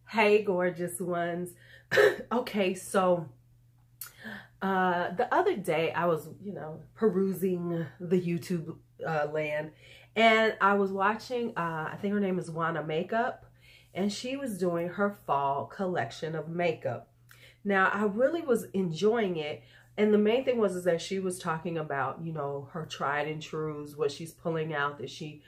Hey, gorgeous ones. Okay, so the other day I was, perusing the YouTube land, and I was watching, I think her name is Wannamakeup, and she was doing her fall collection of makeup. Now, I really was enjoying it, and the main thing was that she was talking about, her tried and trues, what she's pulling out that she,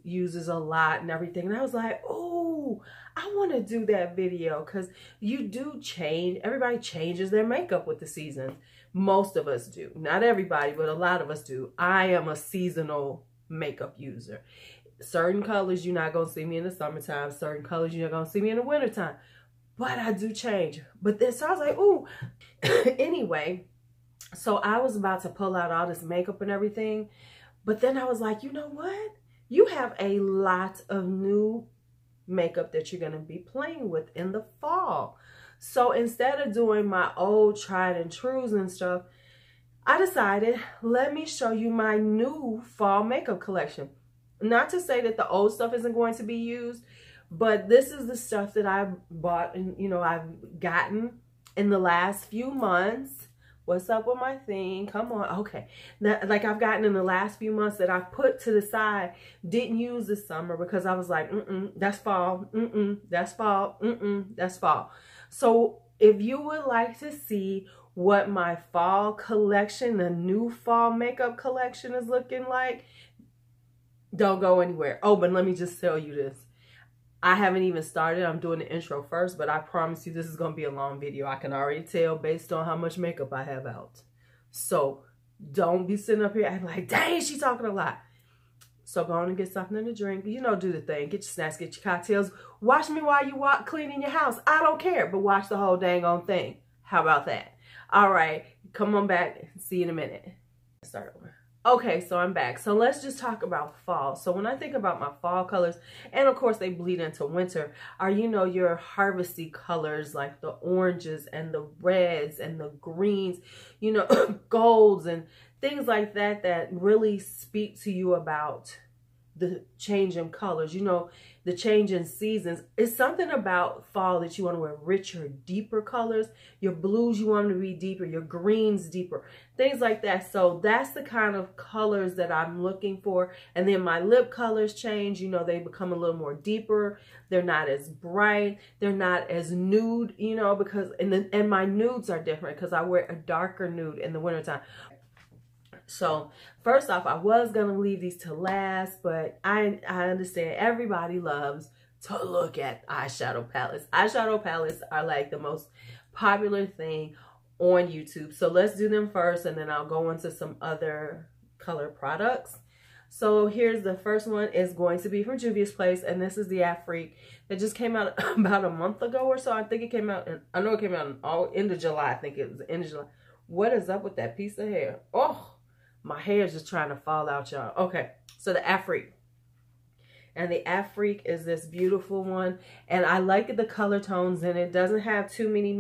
uses a lot and everything. And I was like, oh, I want to do that video, because you do change. Everybody changes their makeup with the seasons. Most of us do. Not everybody, but a lot of us do. I am a seasonal makeup user. Certain colors, you're not going to see me in the summertime. Certain colors, you're not going to see me in the wintertime. But I do change. But then, so I was like, ooh. Anyway, so I was about to pull out all this makeup and everything. But then I was like, you know what? You have a lot of new makeup that you're going to be playing with in the fall. So instead of doing my old tried and trues and stuff, I decided, let me show you my new fall makeup collection. Not to say that the old stuff isn't going to be used, but this is the stuff that I bought and, I've gotten in the last few months. What's up with my thing? Come on. Okay. Now, like I've gotten in the last few months that I've put to the side, didn't use this summer because I was like, that's fall. That's fall. That's fall. So if you would like to see what my fall collection, the new fall makeup collection is looking like, don't go anywhere. Oh, but let me just tell you this. I haven't even started. I'm doing the intro first, but I promise you this is going to be a long video. I can already tell based on how much makeup I have out. So don't be sitting up here and like, dang, she's talking a lot. So go on and get something to drink. Do the thing. Get your snacks, get your cocktails. Watch me while you cleaning your house. I don't care, but watch the whole dang on thing. How about that? All right. Come on back. See you in a minute. Start over. Okay, so I'm back. So let's just talk about fall. So when I think about my fall colors, and of course they bleed into winter, are, your harvesty colors like the oranges and the reds and the greens, golds and things like that, that really speak to you about the change in colors, the change in seasons. It's something about fall that you want to wear richer, deeper colors. Your blues, you want them to be deeper, your greens deeper, things like that. So that's the kind of colors that I'm looking for. And then my lip colors change, they become a little more deeper. They're not as bright. They're not as nude, because, and my nudes are different because I wear a darker nude in the wintertime. So first off, I was going to leave these to last, but I understand everybody loves to look at eyeshadow palettes. Eyeshadow palettes are like the most popular thing on YouTube. So let's do them first, and then I'll go into some other color products. So here's the first one. Is going to be from Juvia's Place, and this is the Afrique that just came out about a month ago or so. I think it came out, I know it came out in end of July. I think it was the end of July. What is up with that piece of hair? Oh, my hair is just trying to fall out, y'all. Okay, so the Afrique. And the Afrique is this beautiful one. And I like the color tones in it. It doesn't have too many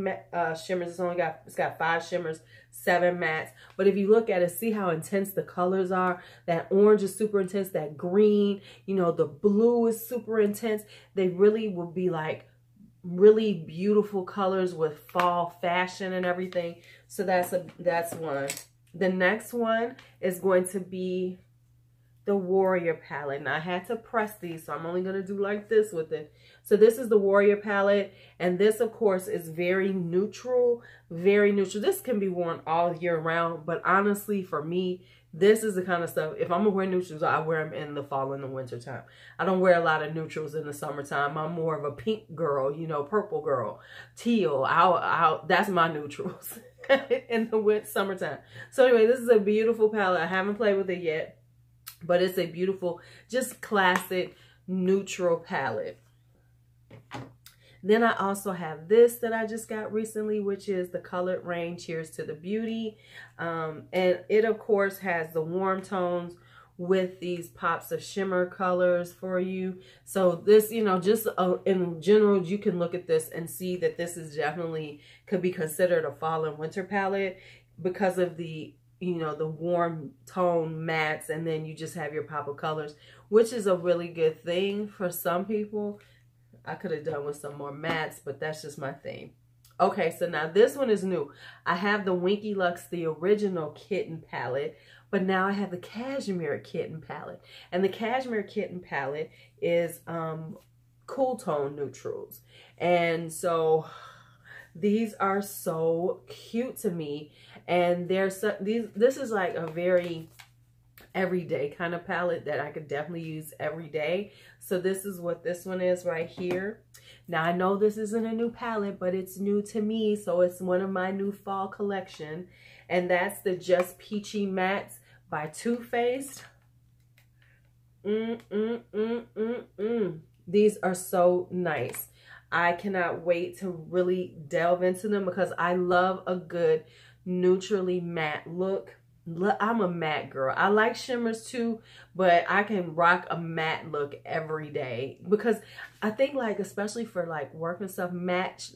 shimmers. It's got 5 shimmers, 7 mattes. But if you look at it, see how intense the colors are. That orange is super intense. That green, the blue is super intense. They really will be like really beautiful colors with fall fashion and everything. So that's one. The next one is going to be the Warrior palette. Now I had to press these, so I'm only going to do like this with it. So this is the Warrior palette, and this of course is very neutral, very neutral. This can be worn all year round, but honestly for me, this is the kind of stuff, if I'm going to wear neutrals, I wear them in the fall and the winter time. I don't wear a lot of neutrals in the summertime. I'm more of a pink girl, purple girl, teal. That's my neutrals in the summertime. So anyway, this is a beautiful palette. I haven't played with it yet, but it's a beautiful, just classic neutral palette. Then I also have this that I just got recently, which is the colored Raine Cheers to the Beauty. And it, of course, has the warm tones with these pops of shimmer colors for you. So this, just in general, you can look at this and see that this is definitely could be considered a fall and winter palette because of the, the warm tone mattes, and then you just have your pop of colors, which is a really good thing for some people. I could have done with some more mattes, but that's just my theme. Okay, so now this one is new. I have the Winky Luxe, the original Kitten palette, but now I have the Cashmere Kitten palette. And the Cashmere Kitten palette is cool tone neutrals. And so these are so cute to me. And this is like a very everyday kind of palette that I could definitely use every day. So this is what this one is right here. Now I know this isn't a new palette, but it's new to me, so it's one of my new fall collection, and that's the Just Peachy Mattes by Too Faced. These are so nice. I cannot wait to really delve into them because I love a good neutrally matte look. I'm a matte girl. I like shimmers too, but I can rock a matte look every day because I think, like, especially for like work and stuff, matte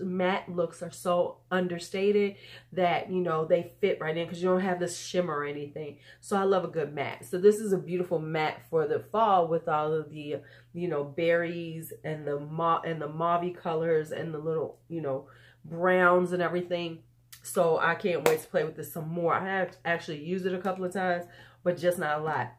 looks are so understated that, you know, they fit right in because you don't have this shimmer or anything. So I love a good matte. So this is a beautiful matte for the fall with all of the, you know, berries and the mauve colors and the little, you know, browns and everything. So I can't wait to play with this some more. I have actually used it a couple of times, but just not a lot.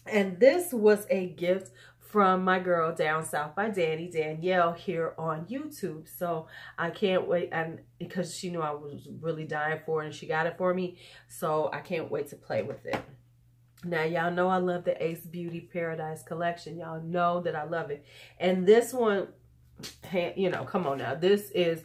And this was a gift from my girl down south by Danielle, here on YouTube. So I can't wait, and because she knew I was really dying for it and she got it for me. So I can't wait to play with it. Now, y'all know I love the Ace Beauty Paradise collection. Y'all know that I love it. And this one, you know, come on now. This is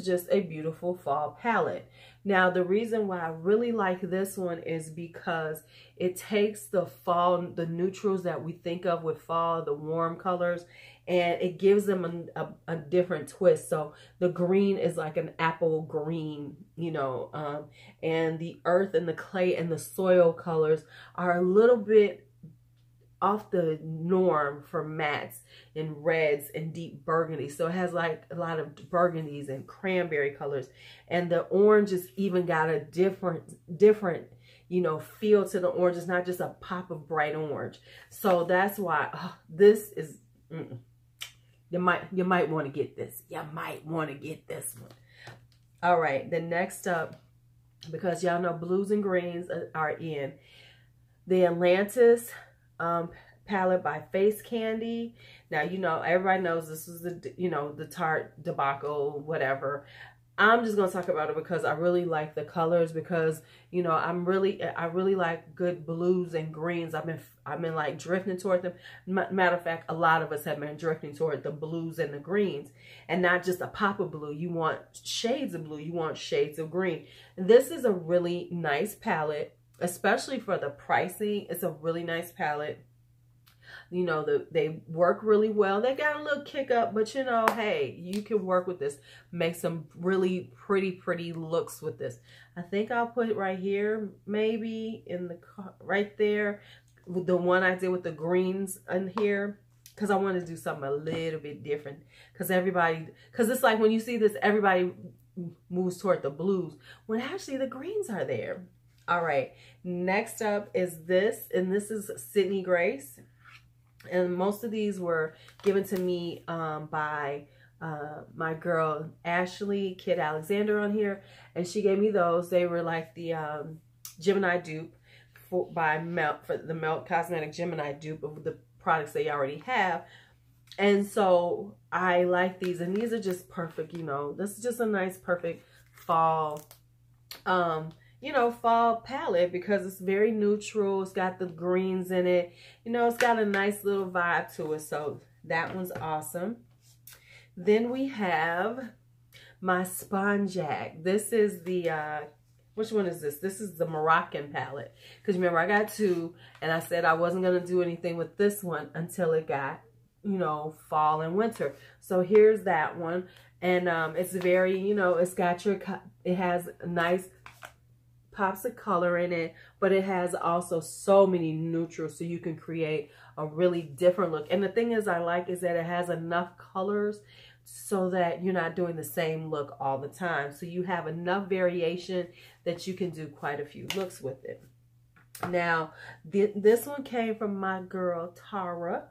just a beautiful fall palette. Now, the reason why I really like this one is because it takes the fall, the neutrals that we think of with fall, the warm colors, and it gives them a different twist. So the green is like an apple green, you know, and the earth and the clay and the soil colors are a little bit off the norm for mattes and reds and deep burgundy. So it has like a lot of burgundies and cranberry colors, and the orange has even got a different, you know, feel to the orange. It's not just a pop of bright orange. So that's why this is, you might want to get this. You might want to get this one. All right, the next up, because y'all know blues and greens are in, the Atlantis palette by Face Candy. Now, you know, everybody knows this is the, you know, the Tarte debacle, whatever. I'm just going to talk about it because I really like the colors, because, you know, I really like good blues and greens. I've been like drifting toward them. Matter of fact, a lot of us have been drifting toward the blues and the greens, and not just a pop of blue. You want shades of blue. You want shades of green. And this is a really nice palette, especially for the pricing. It's a really nice palette. You know, they work really well. They got a little kick up, but you know, hey, you can work with this. Make some really pretty looks with this. I think I'll put it right here, maybe in the, right there. The one I did with the greens in here, because I want to do something a little bit different. Because it's like when you see this, everybody moves toward the blues, when actually the greens are there. All right, next up is this, and this is Sydney Grace. And most of these were given to me by my girl Ashley Kid Alexander on here, and she gave me those. They were like the Gemini dupe by Melt, for the Melt Cosmetic Gemini dupe of the products they already have. And so I like these, and these are just perfect. You know, this is just a nice, perfect fall you know, fall palette, because it's very neutral. It's got the greens in it. You know, it's got a nice little vibe to it. So that one's awesome. Then we have my Sponjac. This is the, which one is this? This is the Moroccan palette. Because remember, I got two, and I said I wasn't going to do anything with this one until it got, you know, fall and winter. So here's that one. And it's very, you know, it's got your, it has nice pops of color in it, but it has also so many neutrals, so you can create a really different look. And the thing is, I like is that it has enough colors so that you're not doing the same look all the time. So you have enough variation that you can do quite a few looks with it. Now, this one came from my girl Tara.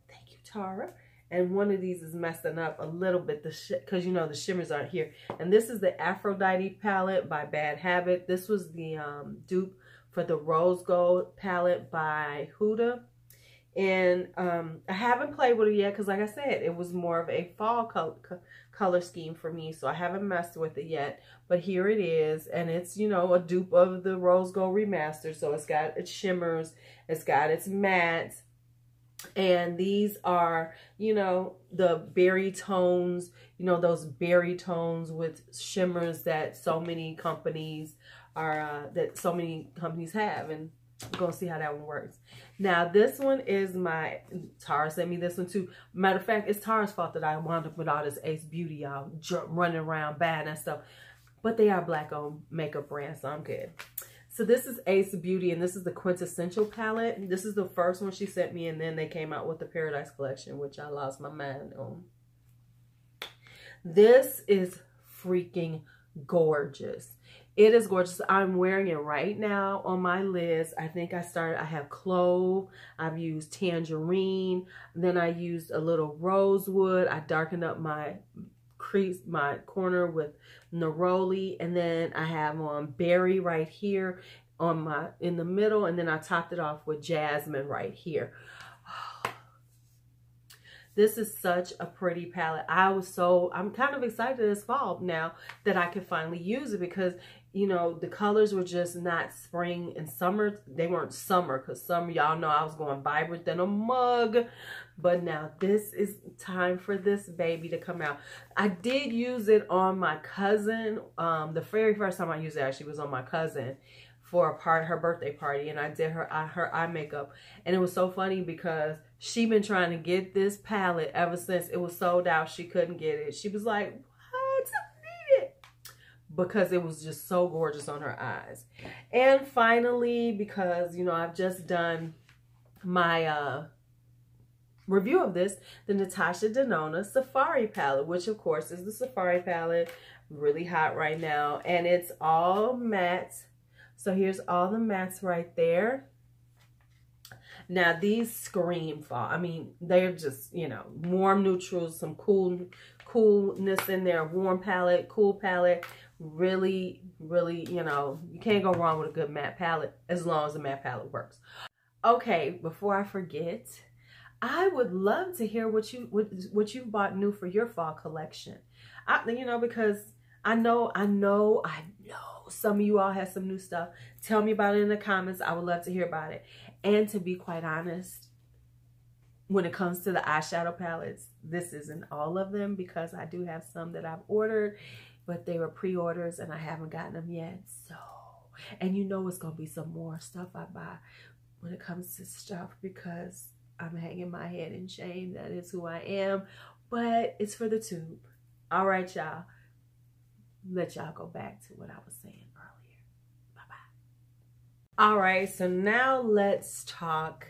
Thank you, Tara. and one of these is messing up a little bit, because you know the shimmers aren't here. And this is the Aphrodite palette by Bad Habit. This was the dupe for the Rose Gold palette by Huda. And I haven't played with it yet because, like I said, it was more of a fall color scheme for me, so I haven't messed with it yet. But here it is, and it's, you know, a dupe of the Rose Gold Remastered. So it's got its shimmers, it's got its mattes, and these are, you know, the berry tones, you know, those berry tones with shimmers that so many companies are, have, and I'm gonna see how that one works. Now this one is my, Tara sent me this one too. Matter of fact, it's Tara's fault that I wound up with all this Ace Beauty, y'all, running around bad and stuff. But they are black owned makeup brands, so I'm good. So this is Ace Beauty, and this is the Quintessential palette. This is the first one she sent me, and then they came out with the Paradise Collection, which I lost my mind on. This is freaking gorgeous. It is gorgeous. I'm wearing it right now on my list. I think I have Clove, I've used Tangerine, then I used a little Rosewood. I darkened up my crease, my corner with Neroli, and then I have on Berry right here on in the middle, and then I topped it off with Jasmine right here. This is such a pretty palette. I'm kind of excited this fall now that I can finally use it, because, you know, the colors were just not spring and summer. They weren't summer, because summer, y'all know I was going vibrant than a mug. But now this is time for this baby to come out. I did use it on my cousin. The very first time I used it actually was on my cousin for her birthday party, and I did her eye makeup. And it was so funny because she been trying to get this palette ever since it was sold out. She couldn't get it. She was like, what? I need it. Because it was just so gorgeous on her eyes. And finally, because, you know, I've just done my review of this, the Natasha Denona Safari palette, which of course is the Safari palette, really hot right now, and it's all matte. So here's all the mattes right there. Now these scream fall. I mean, they're just, you know, warm neutrals, some coolness in there, warm palette, cool palette. Really, really, you know, you can't go wrong with a good matte palette as long as the matte palette works. Okay, before I forget, I would love to hear what you bought new for your fall collection. You know, because I know some of you all have some new stuff. Tell me about it in the comments. I would love to hear about it. And to be quite honest, when it comes to the eyeshadow palettes, this isn't all of them, because I do have some that I've ordered, but they were pre-orders and I haven't gotten them yet. So, and you know it's going to be some more stuff I buy when it comes to stuff, because I'm hanging my head in shame. That is who I am. But it's for the tube. All right, y'all. Let y'all go back to what I was saying earlier. Bye-bye. All right, so now let's talk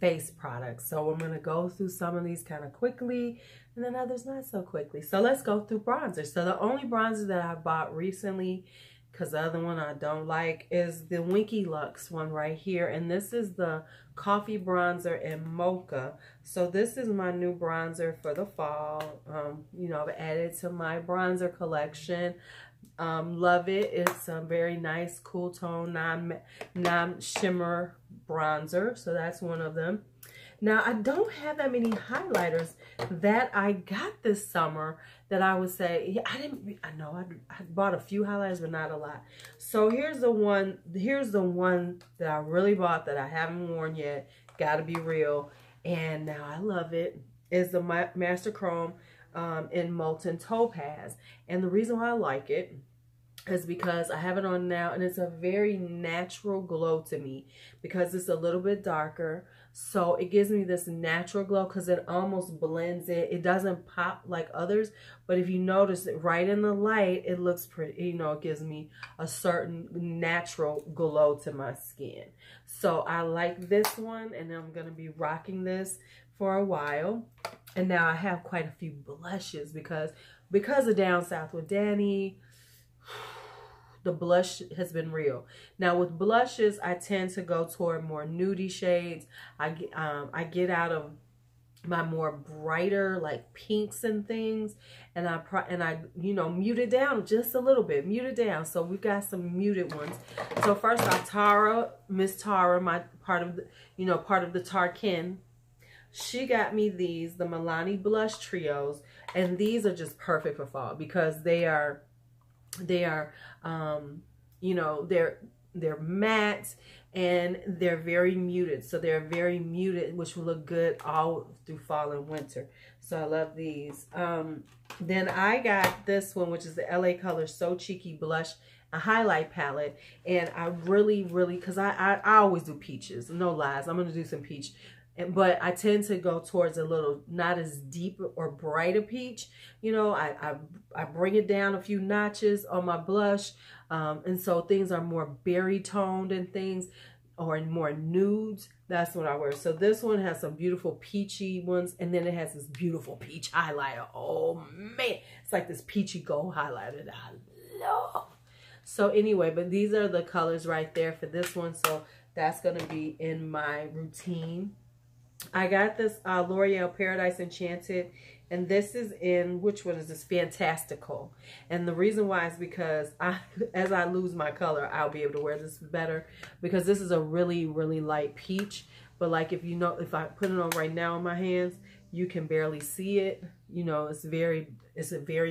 face products. So I'm going to go through some of these kind of quickly, and then others not so quickly. So let's go through bronzers. So the only bronzer that I bought recently, because the other one I don't like, is the Winky Luxe one right here. And this is the Coffee Bronzer in Mocha. So this is my new bronzer for the fall. You know, I've added to my bronzer collection. Love it. It's a very nice, cool tone, non-shimmer bronzer. So that's one of them. Now, I don't have that many highlighters that I got this summer that I would say, I bought a few highlighters, but not a lot. So here's the one that I really bought that I haven't worn yet. Gotta be real. And now I love it. It's the Master Chrome in Molten Topaz. And the reason why I like it is because I have it on now, and it's a very natural glow to me, because it's a little bit darker. So it gives me this natural glow, because it almost blends it. It doesn't pop like others, but if you notice it right in the light, it looks pretty, you know, it gives me a certain natural glow to my skin. So I like this one, and I'm going to be rocking this for a while. And now I have quite a few blushes, because of Down South with Danny, the blush has been real. Now with blushes, I tend to go toward more nudie shades. I get out of my more brighter like pinks and things, and I you know, mute it down just a little bit, mute it down. So we've got some muted ones. So first Miss Tara, my part of the, you know, part of the Tarkin, she got me these, the Milani blush trios, and these are just perfect for fall because they are you know, they're matte and they're very muted. So they're very muted, which will look good all through fall and winter. So I love these. Then I got this one, which is the LA Color So Cheeky Blush, a highlight palette. And I really, because I always do peaches. No lies. I'm going to do some peach. But I tend to go towards a little, not as deep or bright a peach. You know, I bring it down a few notches on my blush. And so things are more berry toned and things, or more nudes. That's what I wear. So this one has some beautiful peachy ones. And then it has this beautiful peach highlighter. Oh man, it's like this peachy gold highlighter that I love. So anyway, but these are the colors right there for this one. So that's going to be in my routine. I got this L'Oreal Paradise Enchanted, and this is in, which one is this? Fantastical. And the reason why is because as I lose my color, I'll be able to wear this better, because this is a really, really light peach. But like, if you know, if I put it on right now in my hands, you can barely see it. You know, it's very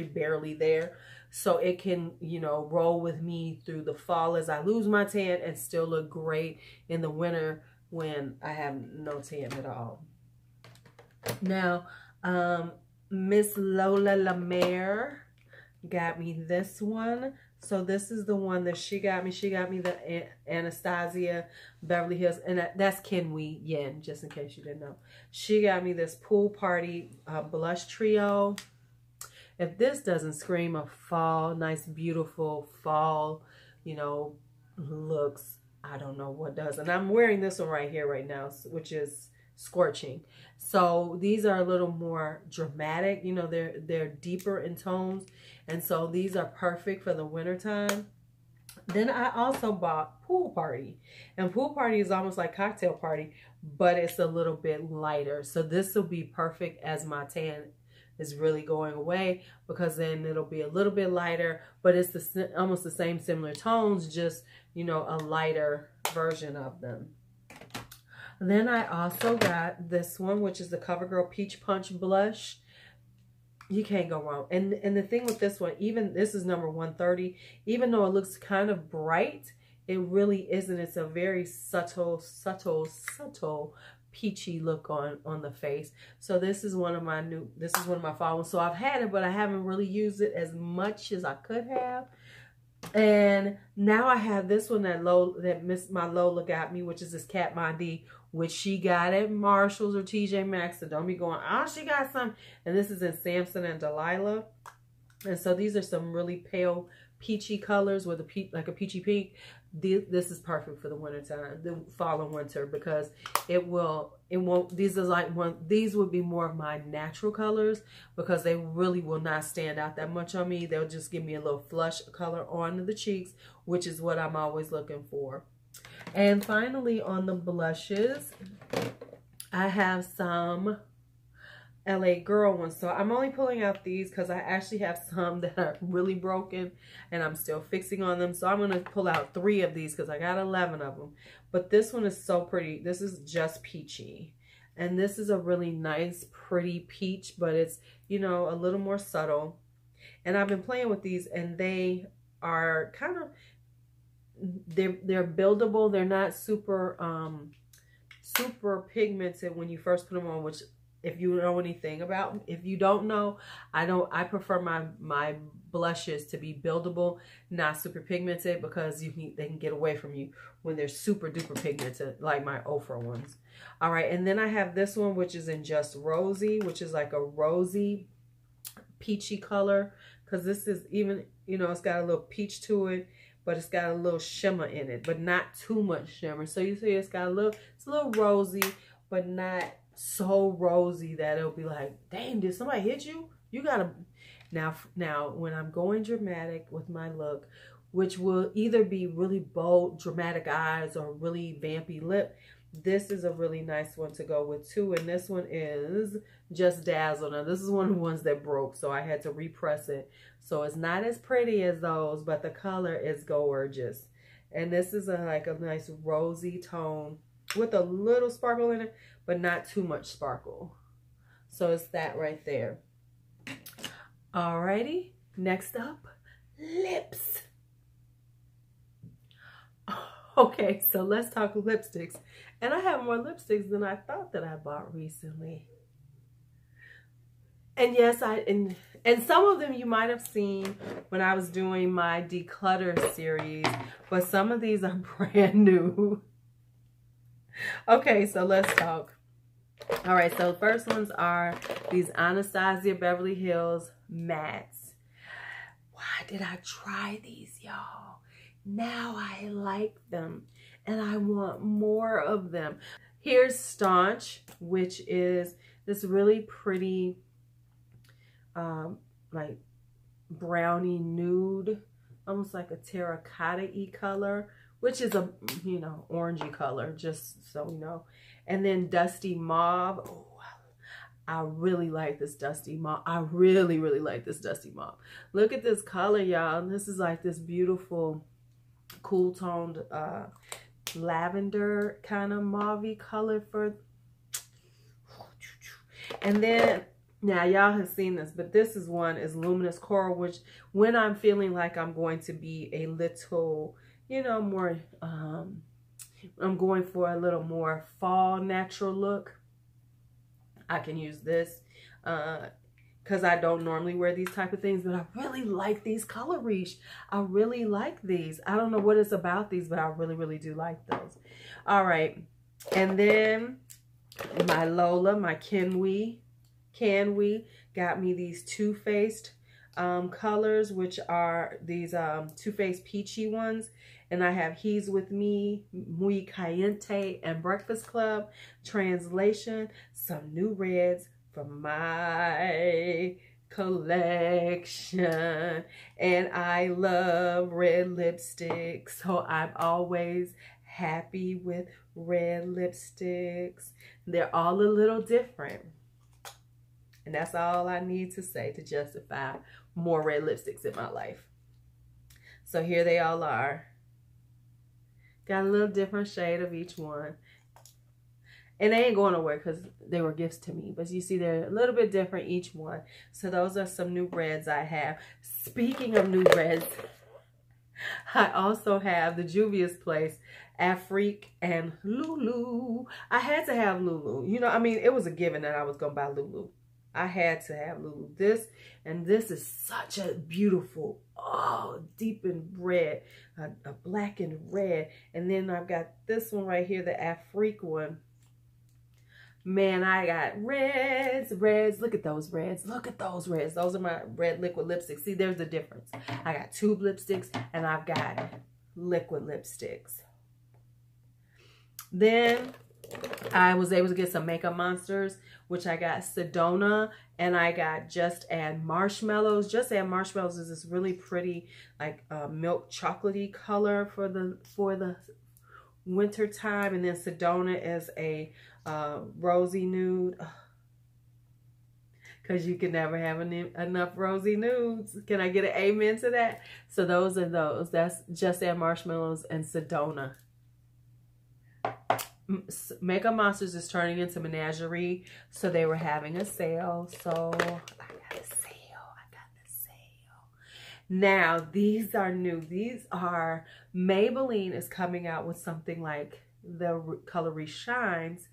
barely there. So it can, you know, roll with me through the fall as I lose my tan and still look great in the winter when I have no tan at all. Now, Miss Lola Lemaire got me this one. So this is the one that she got me. She got me the Anastasia Beverly Hills, and that's Ken Wee Yen, just in case you didn't know. She got me this Pool Party blush trio. If this doesn't scream of fall, nice, beautiful fall, you know, looks, I don't know what does. And I'm wearing this one right here right now, which is Scorching. So these are a little more dramatic, you know, they're deeper in tones, and so these are perfect for the winter time. Then I also bought Pool Party, and Pool Party is almost like Cocktail Party, but it's a little bit lighter. So this will be perfect as my tan is really going away, because then it'll be a little bit lighter, but it's almost the same similar tones, just, you know, a lighter version of them. Then I also got this one, which is the Covergirl Peach Punch blush. You can't go wrong. And the thing with this one, even this is number 130, even though it looks kind of bright, it really isn't. It's a very subtle peachy look on the face. So this is one of my fall ones. So I've had it, but I haven't really used it as much as I could have. And now I have this one that my Lola got me, which is this Kat Von D, which she got at Marshall's or TJ Maxx. So don't be going, oh, she got some. And this is in Samson and Delilah. And so these are some really pale peachy colors with like a peachy pink. This is perfect for the winter time, the fall and winter, because it won't, these would be more of my natural colors, because they really will not stand out that much on me. They'll just give me a little flush color on the cheeks, which is what I'm always looking for. And finally, on the blushes, I have some LA Girl ones. So I'm only pulling out these because I actually have some that are really broken and I'm still fixing on them. So I'm going to pull out 3 of these because I got 11 of them. But this one is so pretty. This is just peachy. And this is a really nice, pretty peach, but it's, you know, a little more subtle. And I've been playing with these, and they are kind of, they're buildable. They're not super pigmented when you first put them on, which, if you know anything about, if you don't know, I prefer my blushes to be buildable, not super pigmented, because they can get away from you when they're super duper pigmented, like my Ofra ones. All right, and then I have this one, which is in Just Rosy, which is like a rosy peachy color, because this is even, you know, it's got a little peach to it, but it's got a little shimmer in it, but not too much shimmer. So you see it's got it's a little rosy, but not so rosy that it'll be like, dang, did somebody hit you? You gotta, now when I'm going dramatic with my look, which will either be really bold, dramatic eyes, or really vampy lip, This is a really nice one to go with too. And this one is just Dazzle. Now this is one of the ones that broke, so I had to repress it. So it's not as pretty as those, but the color is gorgeous. And this is like a nice rosy tone with a little sparkle in it, but not too much sparkle. So it's that right there. Alrighty, next up, lips. Okay, so let's talk lipsticks. And I have more lipsticks than I thought that I bought recently. And yes, and some of them you might have seen when I was doing my declutter series, but some of these are brand new. Okay, so let's talk. All right, so the first ones are these Anastasia Beverly Hills mattes. Why did I try these, y'all? Now I like them and I want more of them. Here's Staunch, which is this really pretty like brownie nude, almost like a terracotta-y color, which is a, you know, orangey color, just so you know. And then Dusty Mauve. Oh, I really like this Dusty Mauve. I really, really like this Dusty Mauve. Look at this color, y'all. This is like this beautiful, cool toned lavender kind of mauve-y color for. And then, now y'all have seen this, but this is one is Luminous Coral, which when I'm feeling like I'm going to be a little, you know, more, I'm going for a little more fall natural look, I can use this because I don't normally wear these type of things, but I really like these color reach. I really like these. I don't know what it's about these, but I really, really do like those. All right. And then my Lola, my Can We, got me these Too Faced colors, which are these Too Faced Peachy ones. And I have He's With Me, Muy Caliente, and Breakfast Club. Translation, some new reds from my collection. And I love red lipsticks, so I'm always happy with red lipsticks. They're all a little different. And that's all I need to say to justify more red lipsticks in my life. So here they all are. Got a little different shade of each one. And they ain't going nowhere because they were gifts to me. But you see they're a little bit different each one. So those are some new reds I have. Speaking of new reds, I also have the Juvia's Place, Afrique, and Lulu. I had to have Lulu. You know, I mean, it was a given that I was going to buy Lulu. I had to have Lulu. This is such a beautiful, oh, deepened red, a black and red. And then I've got this one right here, the Afrique one. Man, I got reds. Look at those reds. Look at those reds. Those are my red liquid lipsticks. See, there's the difference. I got tube lipsticks and I've got liquid lipsticks. Then I was able to get some Makeup Monsters, which I got Sedona, and I got Just Add Marshmallows. Just Add Marshmallows is this really pretty, like milk chocolatey color for the winter time, and then Sedona is a rosy nude. Because you can never have enough rosy nudes. Can I get an amen to that? So those are those. That's Just Add Marshmallows and Sedona. Makeup Monsters is turning into Menagerie, so they were having a sale. So I got the sale. Now these are new. These are Maybelline is coming out with something like the color Reshines.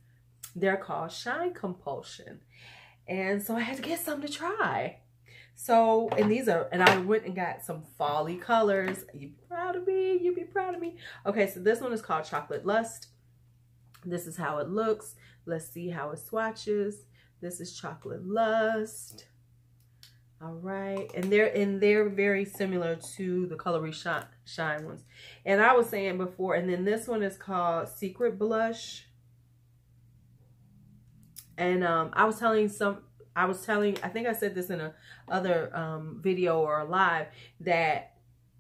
They're called Shine Compulsion, and so I had to get some to try. So, and these are, and I went and got some fall-y colors. You be proud of me? You be proud of me? Okay, so this one is called Chocolate Lust. This is how it looks. Let's see how it swatches. This is Chocolate Lust. All right, and they're very similar to the color Shine ones. And I was saying before, and then this one is called Secret Blush. And I think I said this in a other video or a live, that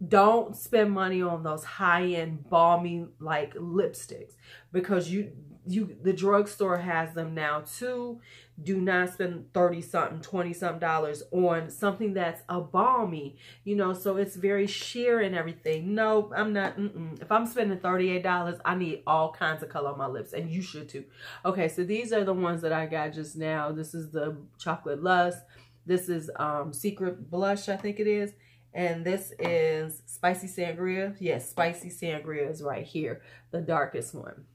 Don't spend money on those high-end balmy like lipsticks, because the drugstore has them now too. Do not spend 30 something, 20 something dollars on something that's a balmy, you know, so it's very sheer and everything. No, I'm not. If I'm spending $38, I need all kinds of color on my lips, and you should too. Okay, so these are the ones that I got just now. This is the Chocolate Lust. This is Secret Blush, I think it is. And this is Spicy Sangria. Yes, Spicy Sangria is right here, the darkest one.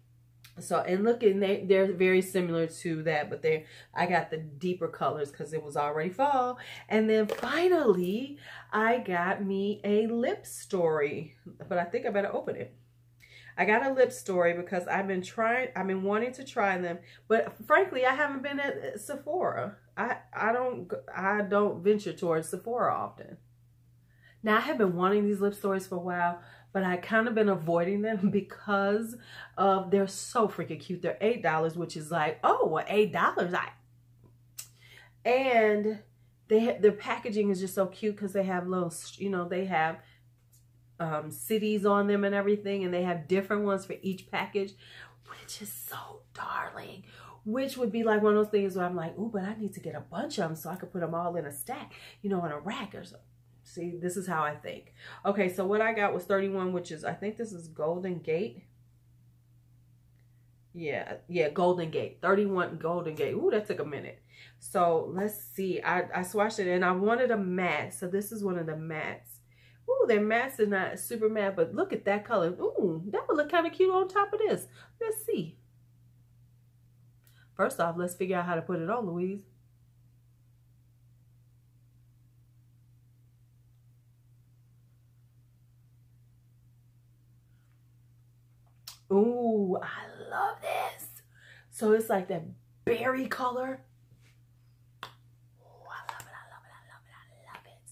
So, and look, they're very similar to that, but I got the deeper colors because it was already fall. And then finally, I got me a Lip Story, but I think I better open it. I got a Lip Story because I've been wanting to try them, but frankly, I haven't been at Sephora. I don't venture towards Sephora often. Now, I have been wanting these Lip Stories for a while, but I kind of been avoiding them because they're so freaking cute. They're $8, which is like, oh, well, $8. And their packaging is just so cute because they have little, you know, they have cities on them and everything, and they have different ones for each package, which is so darling. Which would be like one of those things where I'm like, ooh, but I need to get a bunch of them so I could put them all in a stack, you know, on a rack or something. See, this is how I think. Okay, so what I got was 31, which is, I think this is Golden Gate. Yeah, Golden Gate. 31 Golden Gate. Ooh, that took a minute. So let's see. I swatched it, and I wanted a matte. So this is one of the mattes. Ooh, their mattes are not super matte, but look at that color. Ooh, that would look kind of cute on top of this. Let's see. First off, let's figure out how to put it on, Louise. Ooh, I love this. So it's like that berry color. Oh, I love it, I love it, I love it, I love it.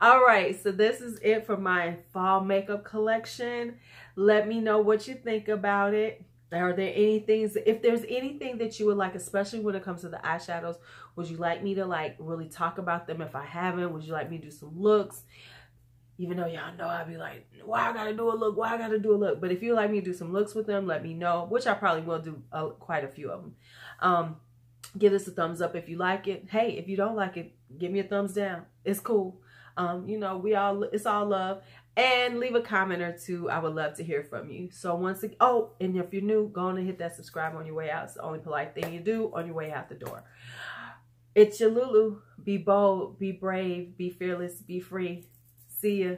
All right, so this is it for my fall makeup collection. Let me know what you think about it. Are there any things, if there's anything that you would like, especially when it comes to the eyeshadows, would you like me to like really talk about them if I haven't? Would you like me to do some looks? Even though y'all know I'd be like, why I gotta do a look? Why I gotta do a look? But if you like me to do some looks with them, let me know, which I probably will do quite a few of them. Give this a thumbs up if you like it. Hey, if you don't like it, give me a thumbs down. It's cool. You know, it's all love. And leave a comment or two. I would love to hear from you. So once again, oh, and if you're new, go on and hit that subscribe on your way out. It's the only polite thing you do on your way out the door. It's your Lulu. Be bold, be brave, be fearless, be free. See ya.